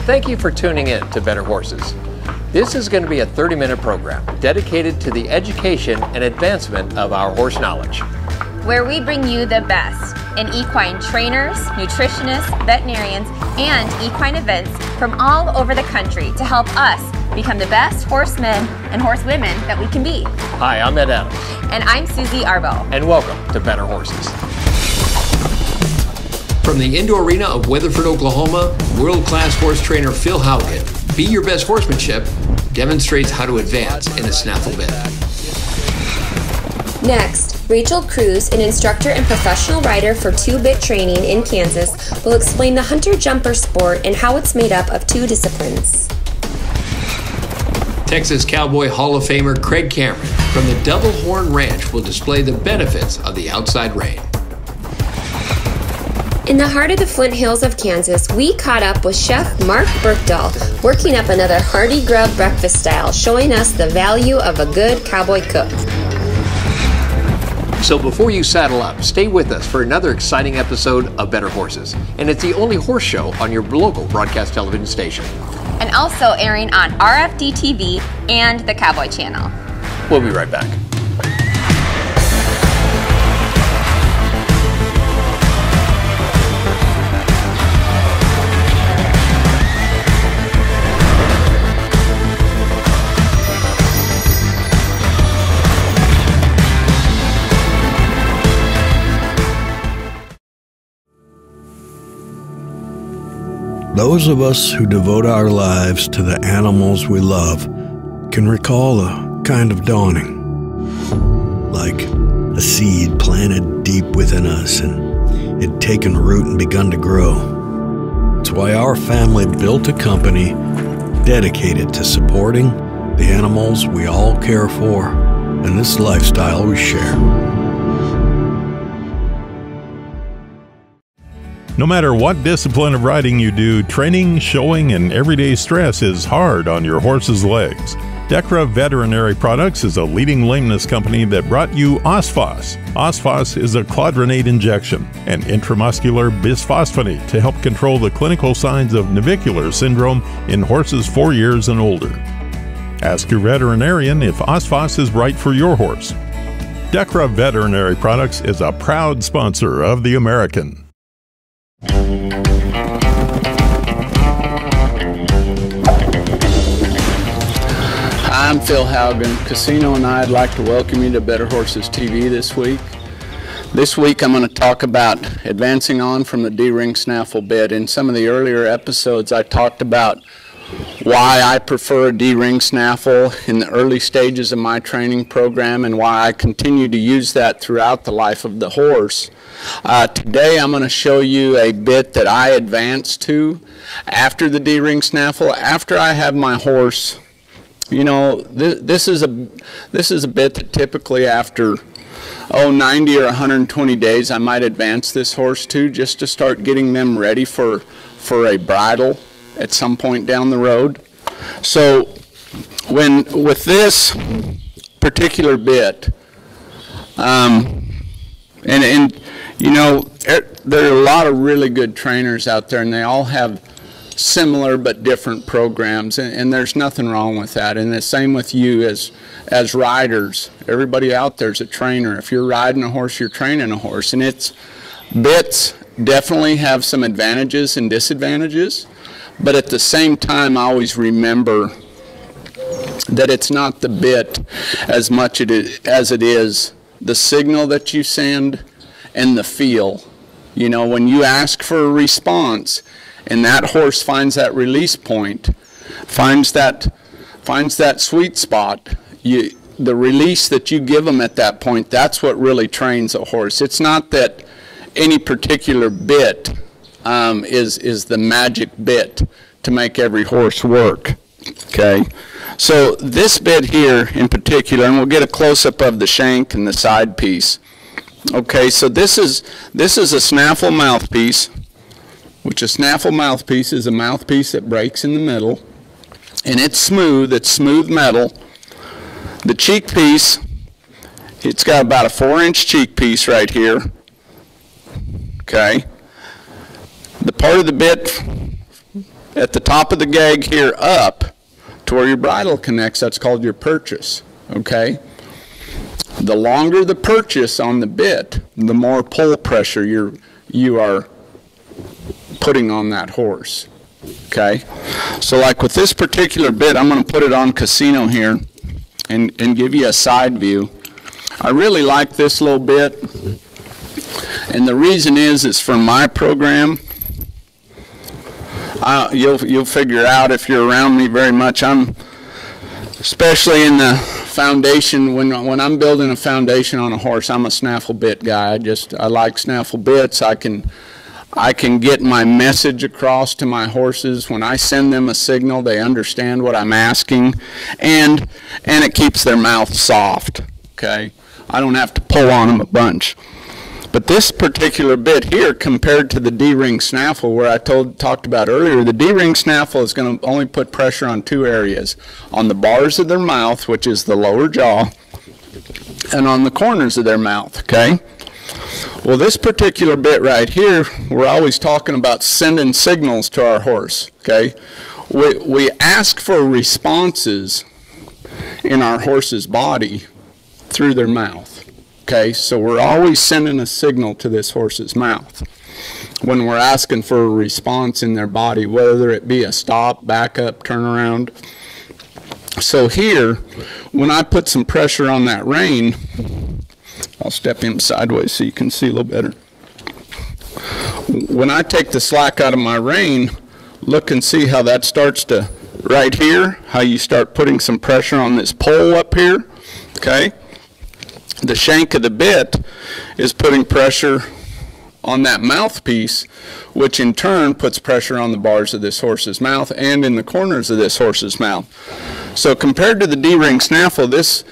Thank you for tuning in to Better Horses. This is going to be a 30-minute program dedicated to the education and advancement of our horse knowledge, where we bring you the best in equine trainers, nutritionists, veterinarians, and equine events from all over the country to help us become the best horsemen and horsewomen that we can be. Hi, I'm Ed Adams. And I'm Susie Arbo. And welcome to Better Horses. From the indoor arena of Weatherford, Oklahoma, world-class horse trainer Phil Haugen, Be Your Best Horsemanship, demonstrates how to advance in a snaffle bit. Next, Rachel Kruse, an instructor and professional rider for two-bit training in Kansas, will explain the hunter-jumper sport and how it's made up of two disciplines. Texas Cowboy Hall of Famer Craig Cameron from the Double Horn Ranch will display the benefits of the outside rein. In the heart of the Flint Hills of Kansas, we caught up with Chef Mark Burkdoll, working up another Hearty Grub breakfast style, showing us the value of a good cowboy cook. So before you saddle up, stay with us for another exciting episode of Better Horses. And it's the only horse show on your local broadcast television station. And also airing on RFD TV and the Cowboy Channel. We'll be right back. Those of us who devote our lives to the animals we love can recall a kind of dawning, like a seed planted deep within us and it taken root and begun to grow. It's why our family built a company dedicated to supporting the animals we all care for and this lifestyle we share. No matter what discipline of riding you do, training, showing, and everyday stress is hard on your horse's legs. Decra Veterinary Products is a leading lameness company that brought you Osphos. Osphos is a clodronate injection, an intramuscular bisphosphonate to help control the clinical signs of navicular syndrome in horses 4 years and older. Ask your veterinarian if Osphos is right for your horse. Decra Veterinary Products is a proud sponsor of The American. I'm Phil Haugen, Casino, and I'd like to welcome you to Better Horses TV this week. This week I'm going to talk about advancing on from the D-ring snaffle bit. In some of the earlier episodes I talked about why I prefer a D-ring snaffle in the early stages of my training program and why I continue to use that throughout the life of the horse. Today I'm going to show you a bit that I advance to after the D-ring snaffle, after I have my horse. You know, this is a bit that typically after 90 or 120 days I might advance this horse to, just to start getting them ready for a bridle at some point down the road. So with this particular bit, and you know, there are a lot of really good trainers out there, and they all have similar but different programs, and there's nothing wrong with that. And the same with you as riders. Everybody out there is a trainer. If you're riding a horse, you're training a horse. And bits definitely have some advantages and disadvantages, but at the same time I always remember that it's not the bit as much as it is the signal that you send and the feel. You know, when you ask for a response and that horse finds that release point, finds that sweet spot, the release that you give them at that point, that's what really trains a horse. It's not that any particular bit is the magic bit to make every horse work. Okay, so this bit here in particular, and we'll get a close-up of the shank and the side piece. Okay, so this is a snaffle mouthpiece, which a snaffle mouthpiece is a mouthpiece that breaks in the middle, and it's smooth metal. The cheek piece, it's got about a 4-inch cheek piece right here. Okay, the part of the bit at the top of the gag here up to where your bridle connects, that's called your purchase, okay? The longer the purchase on the bit, the more pull pressure you are putting on that horse, okay? So like with this particular bit, I'm going to put it on Casino here and give you a side view. I really like this little bit, and the reason is from my program. You'll figure out if you're around me very much. I'm especially in the foundation, when I'm building a foundation on a horse, I'm a snaffle bit guy. I like snaffle bits. I can get my message across to my horses. When I send them a signal, they understand what I'm asking, and it keeps their mouth soft, okay? I don't have to pull on them a bunch. But this particular bit here, compared to the D-ring snaffle, where I talked about earlier, the D-ring snaffle is going to only put pressure on two areas: on the bars of their mouth, which is the lower jaw, and on the corners of their mouth, okay? Well, this particular bit right here, we're always talking about sending signals to our horse, okay? We ask for responses in our horse's body through their mouth. Okay, so we're always sending a signal to this horse's mouth when we're asking for a response in their body, whether it be a stop, back up, turn around. So here, when I put some pressure on that rein, I'll step him sideways so you can see a little better. When I take the slack out of my rein, look and see how that starts to, right here, how you start putting some pressure on this pole up here, okay? The shank of the bit is putting pressure on that mouthpiece, which in turn puts pressure on the bars of this horse's mouth and in the corners of this horse's mouth. So compared to the D-ring snaffle, this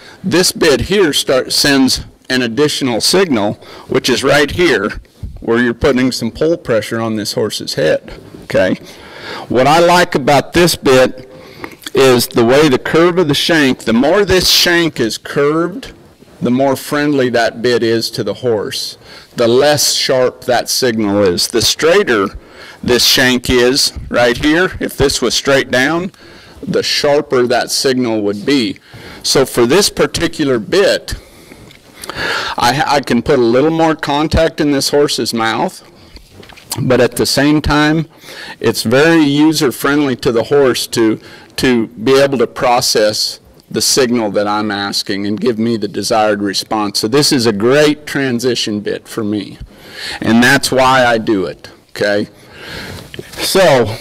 bit here sends an additional signal, which is right here, where you're putting some pull pressure on this horse's head, okay? What I like about this bit is the way the curve of the shank, the more this shank is curved, the more friendly that bit is to the horse, the less sharp that signal is. The straighter this shank is right here, if this was straight down, the sharper that signal would be. So for this particular bit, I can put a little more contact in this horse's mouth, but at the same time, it's very user-friendly to the horse to be able to process the signal that I'm asking and give me the desired response. So this is a great transition bit for me, and that's why I do it, okay? So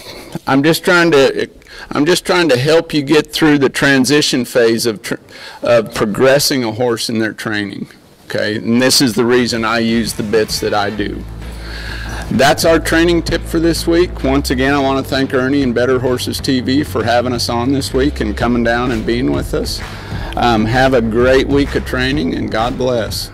I'm just trying to help you get through the transition phase of progressing a horse in their training, okay? And this is the reason I use the bits that I do. That's our training tip for this week. Once again, I want to thank Ernie and Better Horses TV for having us on this week and coming down and being with us. Have a great week of training, and God bless.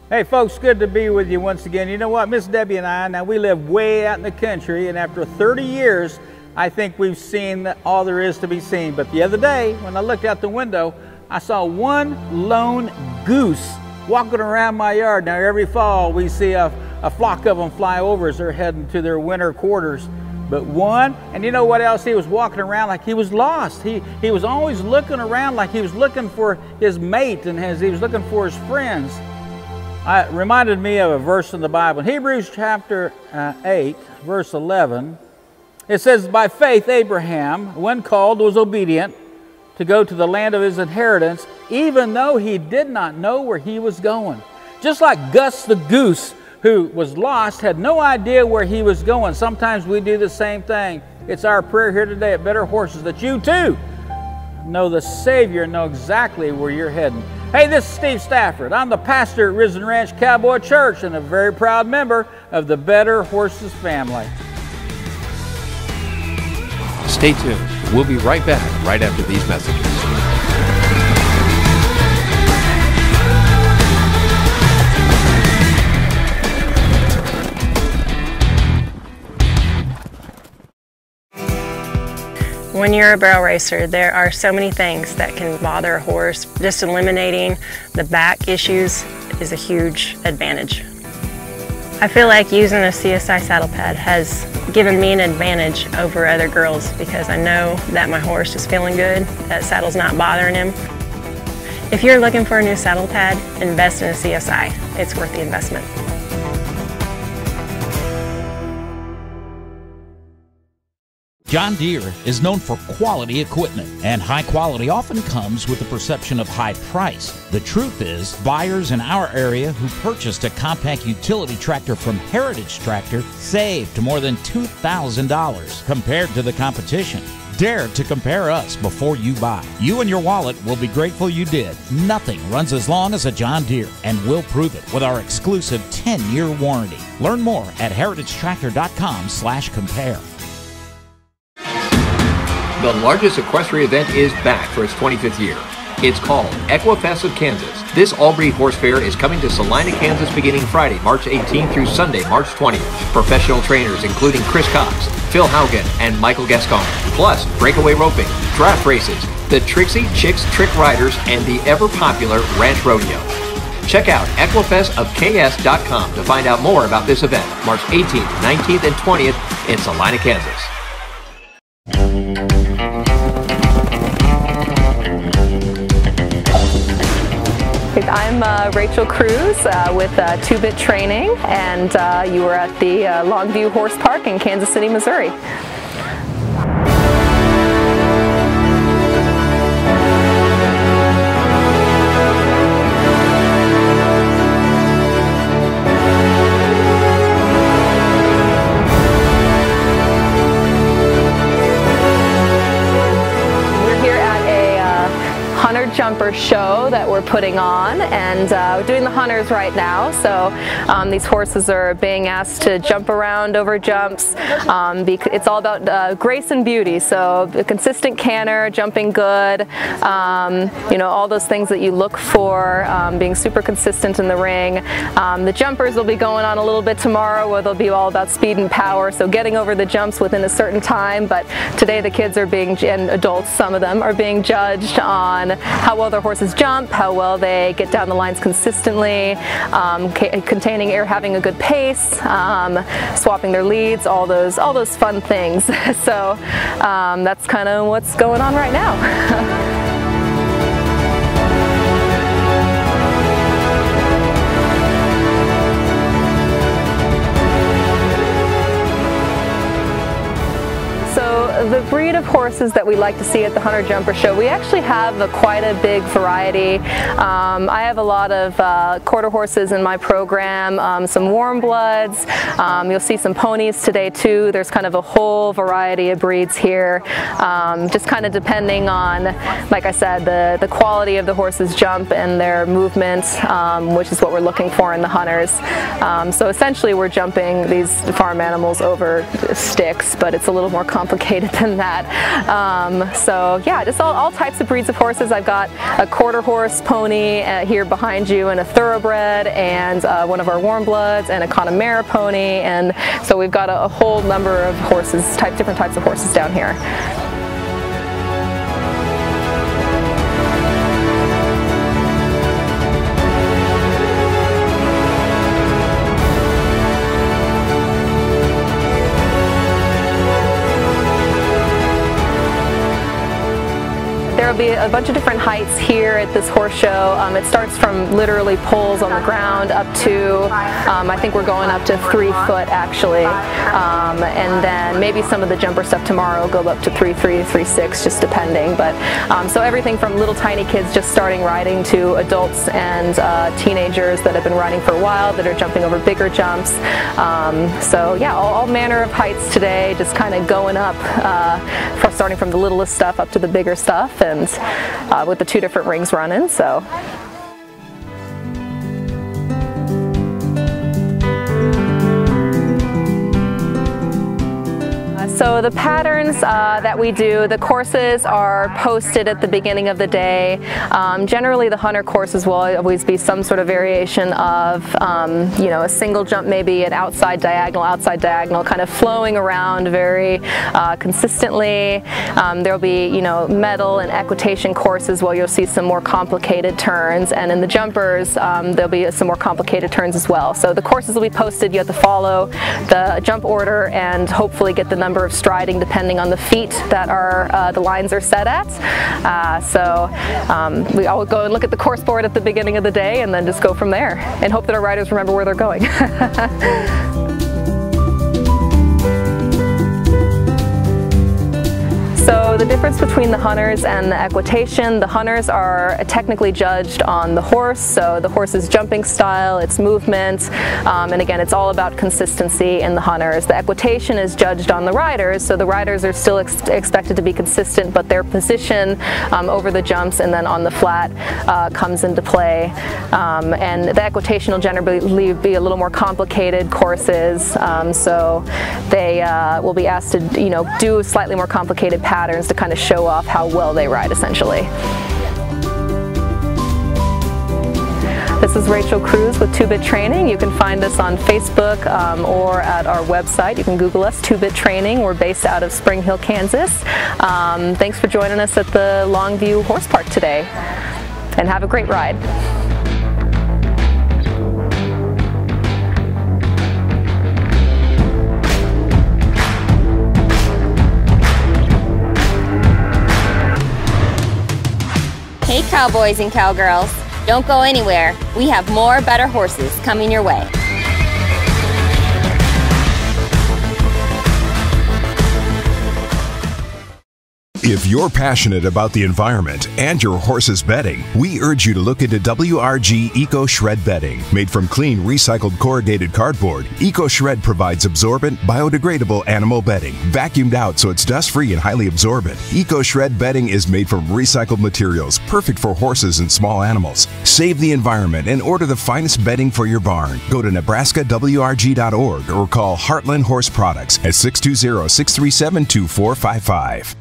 Hey folks, good to be with you once again. You know what, Miss Debbie and I, now we live way out in the country, and after 30 years, I think we've seen all there is to be seen. But the other day, when I looked out the window, I saw one lone goose walking around my yard. Now every fall we see a flock of them fly over as they're heading to their winter quarters. But one, and you know what else? He was walking around like he was lost. He was always looking around like he was looking for his mate and as he was looking for his friends. It reminded me of a verse in the Bible. In Hebrews chapter 8, verse 11, it says, "By faith Abraham, when called, was obedient to go to the land of his inheritance, even though he did not know where he was going." Just like Gus the goose, who was lost, had no idea where he was going. Sometimes we do the same thing. It's our prayer here today at Better Horses that you too know the Savior and know exactly where you're heading. Hey, this is Steve Stafford. I'm the pastor at Risen Ranch Cowboy Church and a very proud member of the Better Horses family. Stay tuned. We'll be right back right after these messages. When you're a barrel racer, there are so many things that can bother a horse. Just eliminating the back issues is a huge advantage. I feel like using a CSI saddle pad has given me an advantage over other girls because I know that my horse is feeling good, that saddle's not bothering him. If you're looking for a new saddle pad, invest in a CSI. It's worth the investment. John Deere is known for quality equipment, and high quality often comes with the perception of high price. The truth is, buyers in our area who purchased a compact utility tractor from Heritage Tractor saved more than $2,000 compared to the competition. Dare to compare us before you buy. You and your wallet will be grateful you did. Nothing runs as long as a John Deere, and we'll prove it with our exclusive 10-year warranty. Learn more at heritagetractor.com/compare. The largest equestrian event is back for its 25th year. It's called Equifest of Kansas. This all-breed horse fair is coming to Salina, Kansas beginning Friday, March 18th through Sunday, March 20th. Professional trainers including Chris Cox, Phil Haugen, and Michael Gascon. Plus, breakaway roping, draft races, the Trixie Chicks Trick Riders, and the ever-popular Ranch Rodeo. Check out equifestofks.com to find out more about this event, March 18th, 19th, and 20th in Salina, Kansas. I'm Rachel Kruse with Two-Bit Training, and you were at the Longview Horse Park in Kansas City, Missouri. Jumper show that we're putting on, and we're doing the hunters right now. So these horses are being asked to jump around over jumps. It's all about grace and beauty, so a consistent canter, jumping good, you know, all those things that you look for, being super consistent in the ring. The jumpers will be going on a little bit tomorrow, where they'll be all about speed and power, so getting over the jumps within a certain time. But today the kids are being, and adults, some of them, are being judged on how well their horses jump, how well they get down the lines consistently, containing air, having a good pace, swapping their leads, all those fun things. So that's kind of what's going on right now. The breed of horses that we like to see at the Hunter Jumper Show, we actually have quite a big variety. I have a lot of quarter horses in my program, some warm bloods. You'll see some ponies today too. There's kind of a whole variety of breeds here, just kind of depending on, like I said, the quality of the horse's jump and their movement, which is what we're looking for in the hunters. So essentially we're jumping these farm animals over sticks, but it's a little more complicated than that. So yeah, just all types of breeds of horses. I've got a quarter horse pony here behind you, and a thoroughbred, and one of our warm bloods, and a Connemara pony, and so we've got a whole number of horses, different types of horses down here. There will be a bunch of different heights here at this horse show. It starts from literally poles on the ground up to, I think we're going up to 3 foot actually. And then maybe some of the jumper stuff tomorrow will go up to 3.3, 3.6, just depending. But so everything from little tiny kids just starting riding to adults and teenagers that have been riding for a while that are jumping over bigger jumps. So yeah, all manner of heights today, just kind of going up, starting from the littlest stuff up to the bigger stuff, and with the 2 different rings running. So. So the patterns that we do, the courses are posted at the beginning of the day. Generally the hunter courses will always be some sort of variation of, you know, a single jump, maybe an outside diagonal, kind of flowing around very consistently. There'll be, you know, medal and equitation courses where you'll see some more complicated turns, and in the jumpers there'll be some more complicated turns as well. So the courses will be posted. You have to follow the jump order and hopefully get the number of striding depending on the feet that are the lines are set at. We all go and look at the course board at the beginning of the day and then just go from there and hope that our riders remember where they're going. So the difference between the hunters and the equitation, the hunters are technically judged on the horse, so the horse's jumping style, its movement, and again it's all about consistency in the hunters. The equitation is judged on the riders, so the riders are still expected to be consistent, but their position over the jumps and then on the flat comes into play. And the equitation will generally be a little more complicated courses, so they will be asked to, you know, do slightly more complicated patterns to kind of show off how well they ride, essentially. This is Rachel Kruse with 2-Bit Training. You can find us on Facebook or at our website. You can Google us, 2-Bit Training. We're based out of Spring Hill, Kansas. Thanks for joining us at the Longview Horse Park today, and have a great ride. Hey cowboys and cowgirls, don't go anywhere. We have more better horses coming your way. If you're passionate about the environment and your horse's bedding, we urge you to look into WRG Eco Shred bedding. Made from clean, recycled corrugated cardboard, Eco Shred provides absorbent, biodegradable animal bedding, vacuumed out so it's dust-free and highly absorbent. Eco Shred bedding is made from recycled materials, perfect for horses and small animals. Save the environment and order the finest bedding for your barn. Go to nebraskawrg.org or call Heartland Horse Products at 620-637-2455.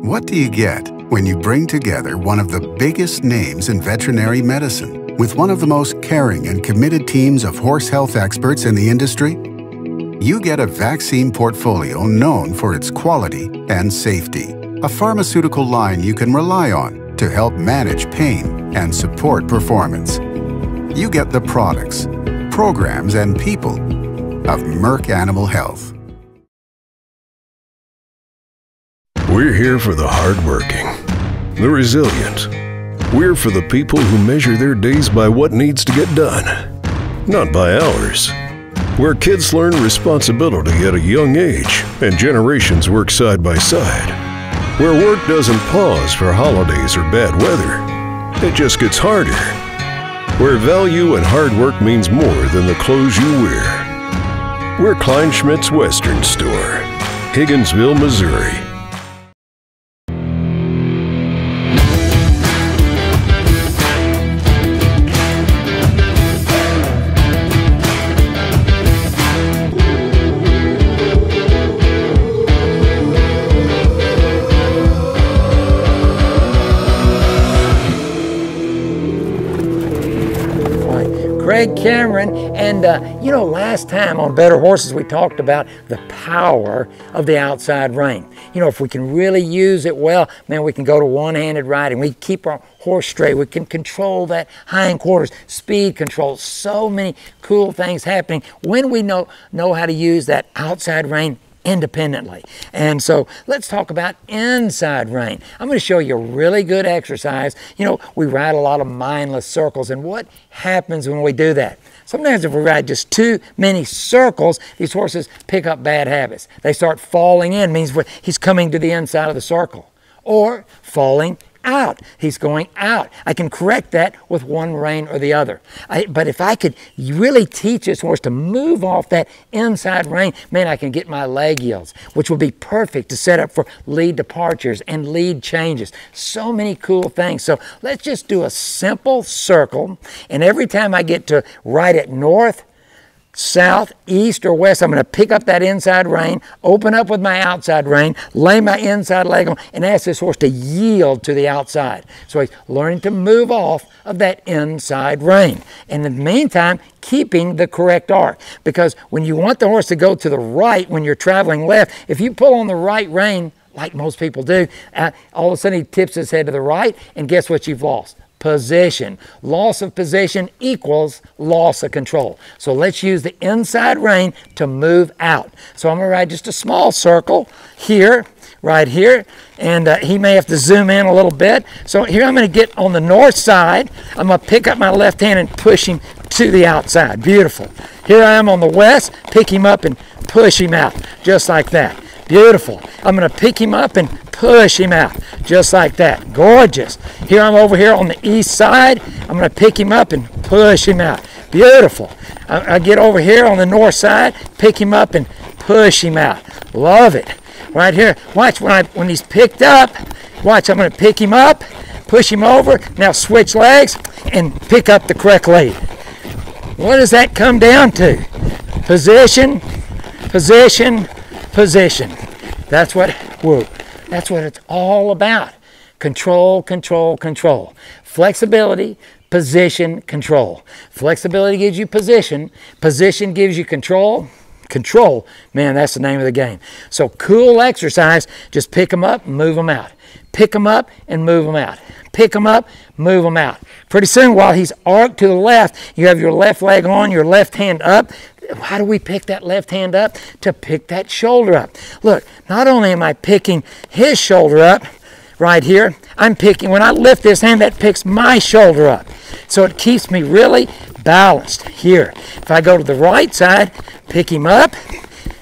What do you get when you bring together one of the biggest names in veterinary medicine with one of the most caring and committed teams of horse health experts in the industry? You get a vaccine portfolio known for its quality and safety, a pharmaceutical line you can rely on to help manage pain and support performance. You get the products, programs, and people of Merck Animal Health. We're here for the hardworking, the resilient. We're for the people who measure their days by what needs to get done, not by hours. Where kids learn responsibility at a young age and generations work side by side. Where work doesn't pause for holidays or bad weather. It just gets harder. Where value and hard work means more than the clothes you wear. We're Kleinschmidt's Western Store, Higginsville, Missouri. Craig Cameron, and you know, last time on Better Horses we talked about the power of the outside rein. You know, if we can really use it well, man, we can go to one-handed riding. We keep our horse straight. We can control that hindquarters, speed control. So many cool things happening when we know how to use that outside rein independently. And so let's talk about inside rein. I'm going to show you a really good exercise. You know, we ride a lot of mindless circles, and what happens when we do that? Sometimes if we ride just too many circles, these horses pick up bad habits. They start falling in, means he's coming to the inside of the circle, or falling out. He's going out. I can correct that with one rein or the other. But if I could really teach this horse to move off that inside rein, man, I can get my leg yields, which will be perfect to set up for lead departures and lead changes. So many cool things. So let's just do a simple circle, and every time I get to right at north, south, east, or west, I'm going to pick up that inside rein, open up with my outside rein, lay my inside leg on, and ask this horse to yield to the outside. So he's learning to move off of that inside rein. And in the meantime, keeping the correct arc. Because when you want the horse to go to the right when you're traveling left, if you pull on the right rein, like most people do, all of a sudden he tips his head to the right, and guess what you've lost? Position. Loss of position equals loss of control. So let's use the inside rein to move out. So I'm going to ride just a small circle here, right here, and he may have to zoom in a little bit. So here I'm going to get on the north side. I'm going to pick up my left hand and push him to the outside. Beautiful. Here I am on the west, pick him up and push him out, just like that. Beautiful. I'm going to pick him up and push him out, just like that. Gorgeous. Here I'm over here on the east side. I'm going to pick him up and push him out. Beautiful. I get over here on the north side, pick him up and push him out. Love it. Right here. Watch when he's picked up. Watch, I'm going to pick him up, push him over. Now switch legs and pick up the correct lead. What does that come down to? Position, position, position. That's what it's all about. Control, control, control. Flexibility, position, control. Flexibility gives you position. Position gives you control. Control, man, that's the name of the game. So cool exercise, just pick them up and move them out. Pick them up and move them out. Pick them up, move them out. Pretty soon, while he's arced to the left, you have your left leg on, your left hand up. How do we pick that left hand up? To pick that shoulder up. Look, not only am I picking his shoulder up right here, I'm picking, when I lift this hand, that picks my shoulder up. So it keeps me really balanced here. If I go to the right side, pick him up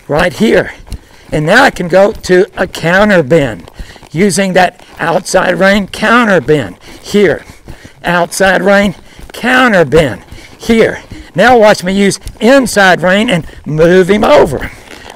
right here. And now I can go to a counter bend using that outside rein counter bend here. Outside rein counter bend here. Now watch me use inside rein and move him over.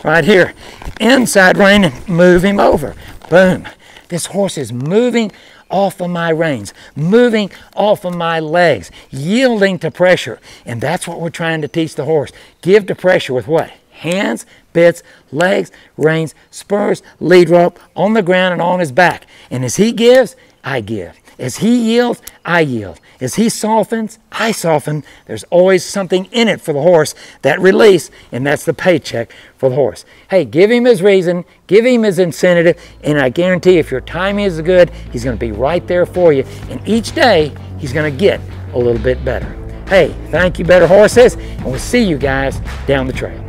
Right here. Inside rein and move him over. Boom. This horse is moving off of my reins, moving off of my legs, yielding to pressure. And that's what we're trying to teach the horse. Give to pressure with what? Hands, bits, legs, reins, spurs, lead rope, on the ground and on his back. And as he gives, I give. As he yields, I yield. As he softens, I soften. There's always something in it for the horse, that release, and that's the paycheck for the horse. Hey, give him his reason, give him his incentive, and I guarantee if your timing is good, he's going to be right there for you. And each day, he's going to get a little bit better. Hey, thank you, Better Horses, and we'll see you guys down the trail.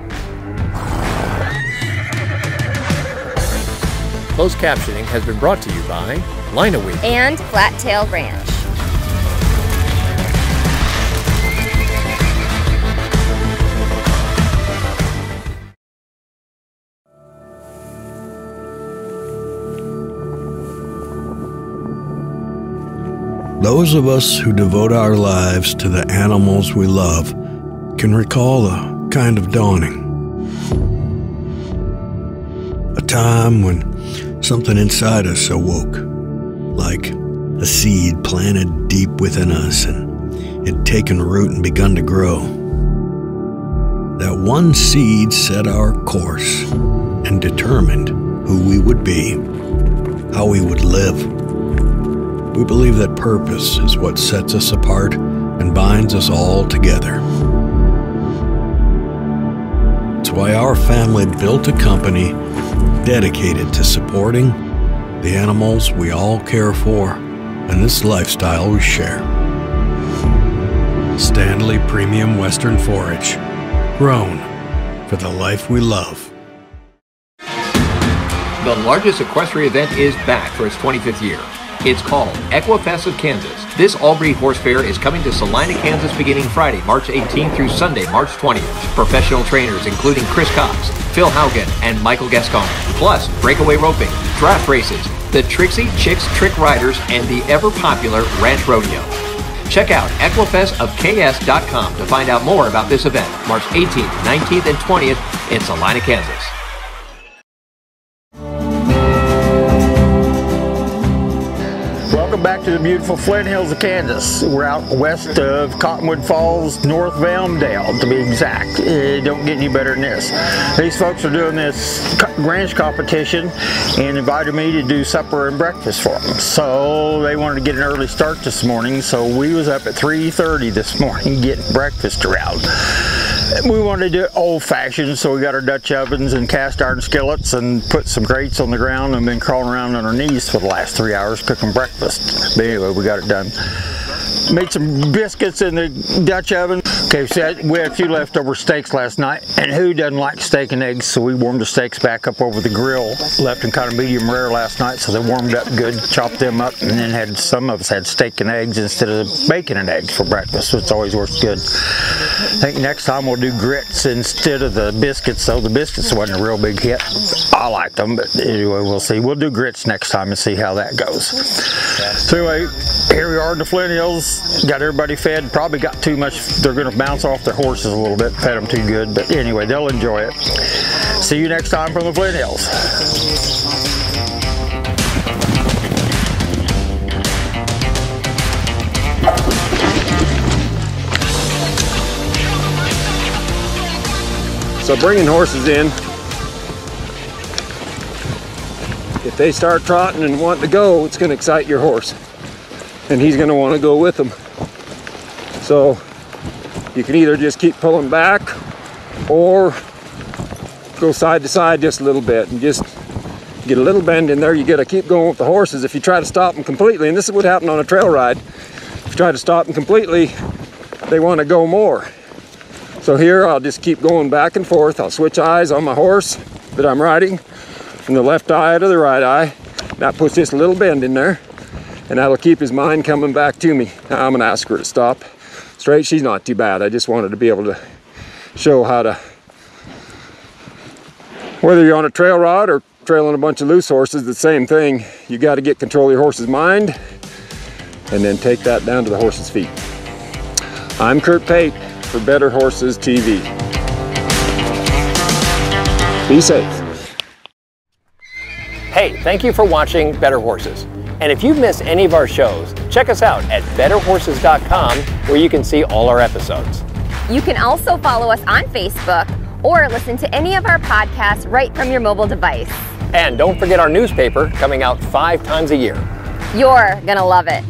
Closed captioning has been brought to you by Lina Week and Flat Tail Ranch. Those of us who devote our lives to the animals we love can recall a kind of dawning. A time when something inside us awoke, like a seed planted deep within us and had taken root and begun to grow. That one seed set our course and determined who we would be, how we would live. We believe that purpose is what sets us apart and binds us all together. It's why our family built a company dedicated to supporting the animals we all care for and this lifestyle we share. Stanley Premium Western Forage, grown for the life we love. The largest equestrian event is back for its 25th year. It's called Equifest of Kansas. This all-breed horse fair is coming to Salina, Kansas beginning Friday, March 18th through Sunday, March 20th. Professional trainers including Chris Cox, Phil Haugen, and Michael Gascon. Plus, breakaway roping, draft races, the Trixie Chicks Trick Riders, and the ever-popular Ranch Rodeo. Check out equifestofks.com to find out more about this event, March 18th, 19th, and 20th in Salina, Kansas. Welcome back to the beautiful Flint Hills of Kansas. We're out west of Cottonwood Falls, north of Elmdale to be exact. It don't get any better than this. These folks are doing this ranch competition and invited me to do supper and breakfast for them. So they wanted to get an early start this morning, so we was up at 3:30 this morning getting breakfast around. We wanted to do it old-fashioned, so we got our Dutch ovens and cast iron skillets and put some grates on the ground and been crawling around on our knees for the last 3 hours cooking breakfast. But anyway, we got it done. Made some biscuits in the Dutch oven. Okay, so we had a few leftover steaks last night, and who doesn't like steak and eggs? So we warmed the steaks back up over the grill. Left them kind of medium rare last night, so they warmed up good. Chopped them up, and then some of us had steak and eggs instead of bacon and eggs for breakfast, which always works good. I think next time we'll do grits instead of the biscuits, though the biscuits wasn't a real big hit. I like them, but anyway, we'll see. We'll do grits next time and see how that goes. So anyway, here we are in the Flint Hills. Got everybody fed. Probably got too much. They're going to bounce off their horses a little bit. Fed them too good, but anyway, they'll enjoy it. See you next time from the Flint Hills. So bringing horses in, if they start trotting and want to go, it's going to excite your horse, and he's going to want to go with them. So you can either just keep pulling back or go side to side just a little bit and just get a little bend in there. You got to keep going with the horses. If you try to stop them completely, and this is what happened on a trail ride, if you try to stop them completely, they want to go more. So here I'll just keep going back and forth. I'll switch eyes on my horse that I'm riding from the left eye to the right eye. That puts just a little bend in there, and that'll keep his mind coming back to me. Now I'm gonna ask her to stop. Straight, she's not too bad. I just wanted to be able to show how to, whether you're on a trail ride or trailing a bunch of loose horses, the same thing. You got to get control of your horse's mind and then take that down to the horse's feet. I'm Kurt Pate for Better Horses TV. Be safe. Hey, thank you for watching Better Horses. And if you've missed any of our shows, check us out at betterhorses.com, where you can see all our episodes. You can also follow us on Facebook or listen to any of our podcasts right from your mobile device. And don't forget our newspaper coming out 5 times a year. You're gonna love it.